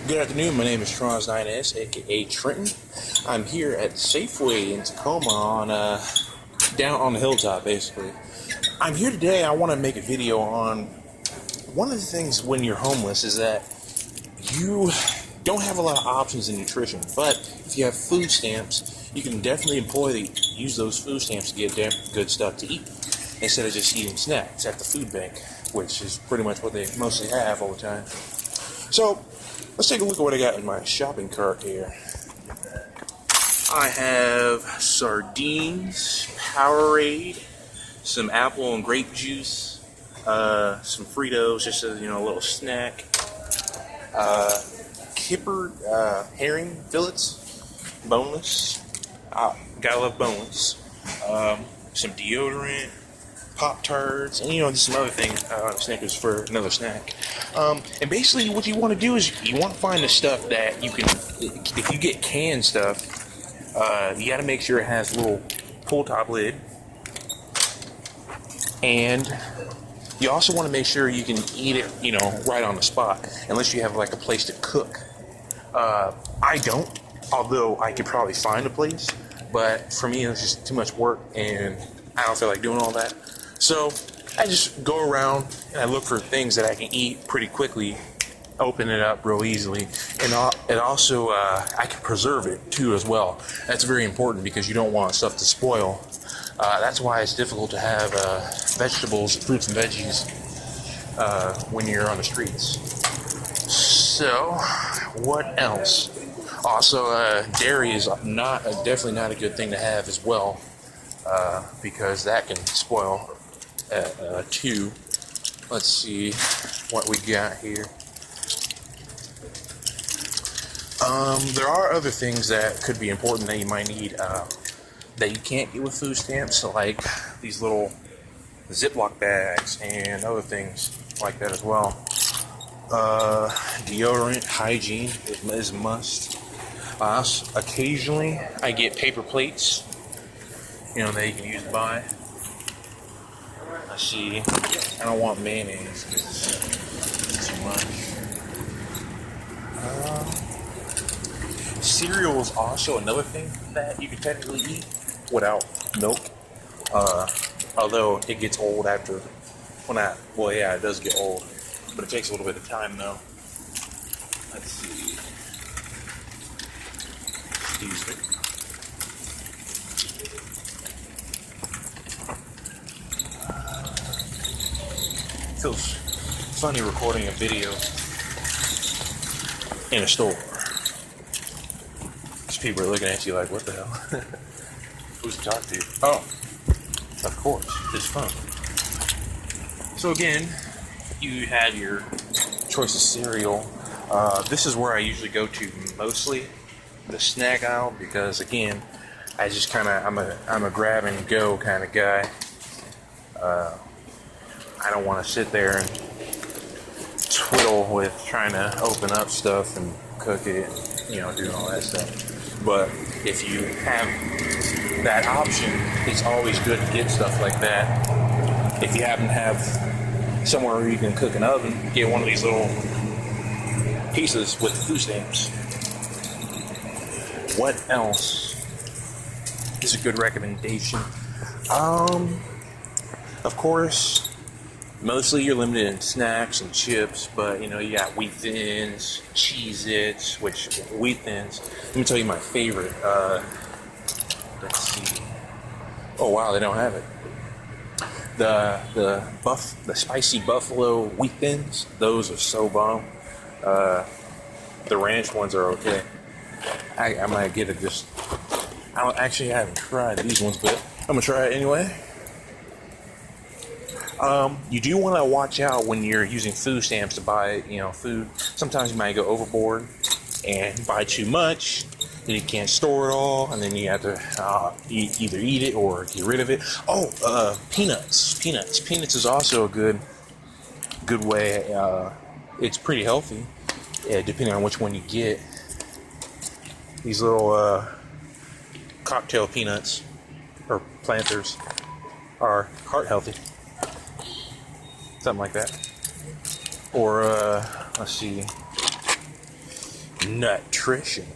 Good afternoon, my name is Trons9S, aka Trenton. I'm here at Safeway in Tacoma down on the hilltop, basically. I'm here today, I want to make a video on one of the things when you're homeless is that you don't have a lot of options in nutrition, but if you have food stamps, you can definitely use those food stamps to get good stuff to eat, instead of just eating snacks at the food bank, which is pretty much what they mostly have all the time. So, let's take a look at what I got in my shopping cart here. I have sardines, Powerade, some apple and grape juice, some Fritos, just a little snack, kipper herring fillets, boneless. Gotta love boneless. Some deodorant, Pop-Tarts, and just some other things, Snickers for another snack. And basically what you want to do is you want to find the stuff that you can, if you get canned stuff, you got to make sure it has a little pull top lid. And you also want to make sure you can eat it, right on the spot, unless you have like a place to cook. I don't, although I could probably find a place, but for me it's just too much work and I don't feel like doing all that. So I just go around and I look for things that I can eat pretty quickly, open it up real easily, and also I can preserve it too as well. That's very important because you don't want stuff to spoil. That's why it's difficult to have vegetables, fruits and veggies when you're on the streets. So what else? Also, dairy is definitely not a good thing to have as well, because that can spoil too. Let's see what we got here. There are other things that could be important that you might need that you can't get with food stamps, like these little Ziploc bags and other things like that as well. Deodorant, hygiene is a must. Occasionally I get paper plates, that you can use to buy. Let's see, I don't want mayonnaise because it's too much. Cereal is also another thing that you can technically eat without milk, although it gets old after, it does get old, but it takes a little bit of time though. Let's see, excuse me. Feels funny recording a video in a store. These people are looking at you like, what the hell? Who's to talk to you? Oh, of course, it's fun. So again, you have your choice of cereal. This is where I usually go to mostly, the snack aisle, because again, I just I'm a grab and go kind of guy. I don't want to sit there and twiddle with trying to open up stuff and cook it, doing all that stuff. But if you have that option, it's always good to get stuff like that. If you happen to have somewhere where you can cook an oven, get one of these little pieces with food stamps. What else is a good recommendation? Of course, mostly you're limited in snacks and chips, but you got Wheat Thins, Cheez-Its, which Wheat Thins, let me tell you my favorite. Let's see. Oh wow, they don't have it. The spicy buffalo Wheat Thins, those are so bomb. The ranch ones are okay. I might get it just, I haven't tried these ones, but I'm gonna try it anyway. You do want to watch out when you're using food stamps to buy, food. Sometimes you might go overboard and buy too much, then you can't store it all, and then you have to either eat it or get rid of it. Peanuts. Peanuts is also a good way. It's pretty healthy, depending on which one you get. These little cocktail peanuts or planters are heart healthy. Something like that. Or let's see, Nutrition.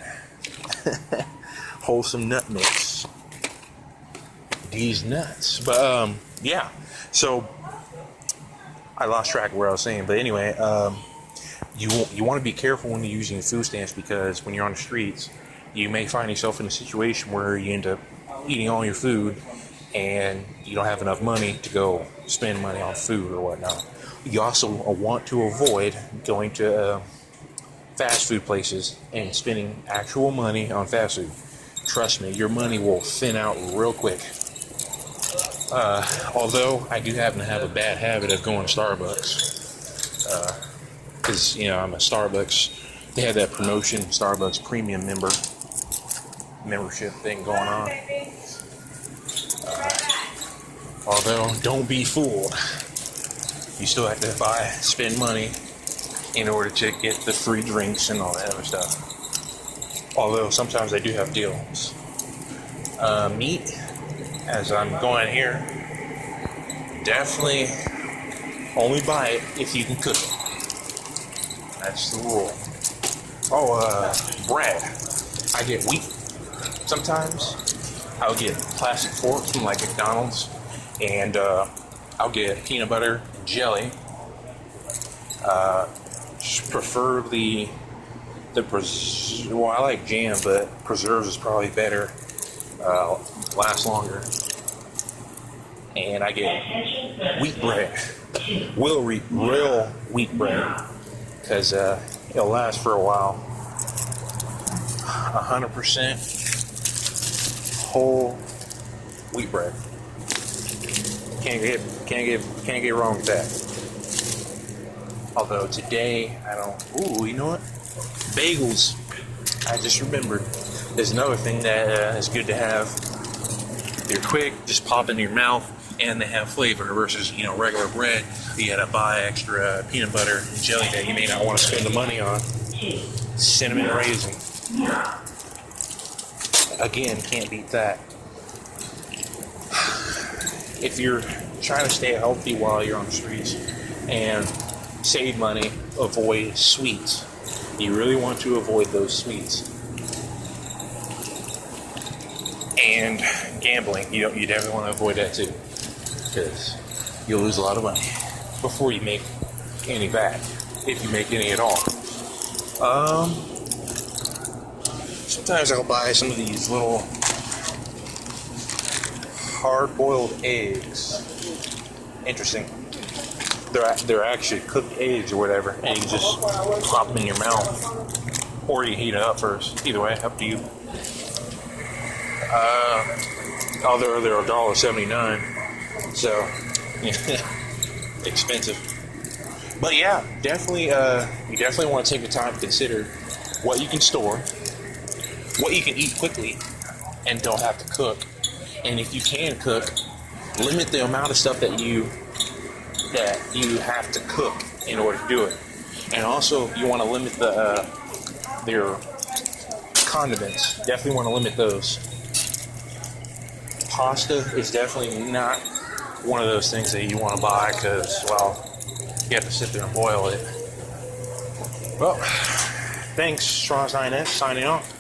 Wholesome nut mix. These nuts. But yeah. So I lost track of what I was saying. But anyway, you want to be careful when you're using food stamps, because when you're on the streets, you may find yourself in a situation where you end up eating all your food and you don't have enough money to go spend money on food or whatnot. You also want to avoid going to fast food places and spending actual money on fast food. Trust me, your money will thin out real quick. Although I do happen to have a bad habit of going to Starbucks, because I'm a Starbucks. They have that promotion, Starbucks Premium membership thing going on. Although, don't be fooled. You still have to spend money in order to get the free drinks and all that other stuff. Although sometimes they do have deals. Meat, as I'm going here, definitely only buy it if you can cook it. That's the rule. Bread. I get wheat. Sometimes I'll get plastic forks from like McDonald's, and I'll get peanut butter and jelly. Preferably I like jam, but preserves is probably better. Lasts longer. And I get wheat bread, real wheat bread, because it'll last for a while. 100% whole wheat bread. Can't get wrong with that. Although today I don't. Ooh, you know what? Bagels. I just remembered. There's another thing that is good to have. They're quick, just pop into your mouth, and they have flavor versus regular bread. You gotta buy extra peanut butter and jelly that you may not want to spend the money on. Cinnamon raisin. Again, can't beat that. If you're trying to stay healthy while you're on the streets and save money, avoid sweets. You really want to avoid those sweets. And gambling, you definitely want to avoid that too, because you'll lose a lot of money before you make any back, if you make any at all. Sometimes I'll buy some of these little hard-boiled eggs. Interesting. They're actually cooked eggs or whatever, and you just pop them in your mouth, or you heat it up first. Either way, up to you. They're $1.79, so expensive. But yeah, definitely, you definitely want to take the time to consider what you can store, what you can eat quickly, and don't have to cook. And if you can cook, limit the amount of stuff that you have to cook in order to do it. And also, you want to limit their condiments. Definitely want to limit those. Pasta is definitely not one of those things that you want to buy, because, you have to sit there and boil it. Well, thanks, Strauss INS, signing off.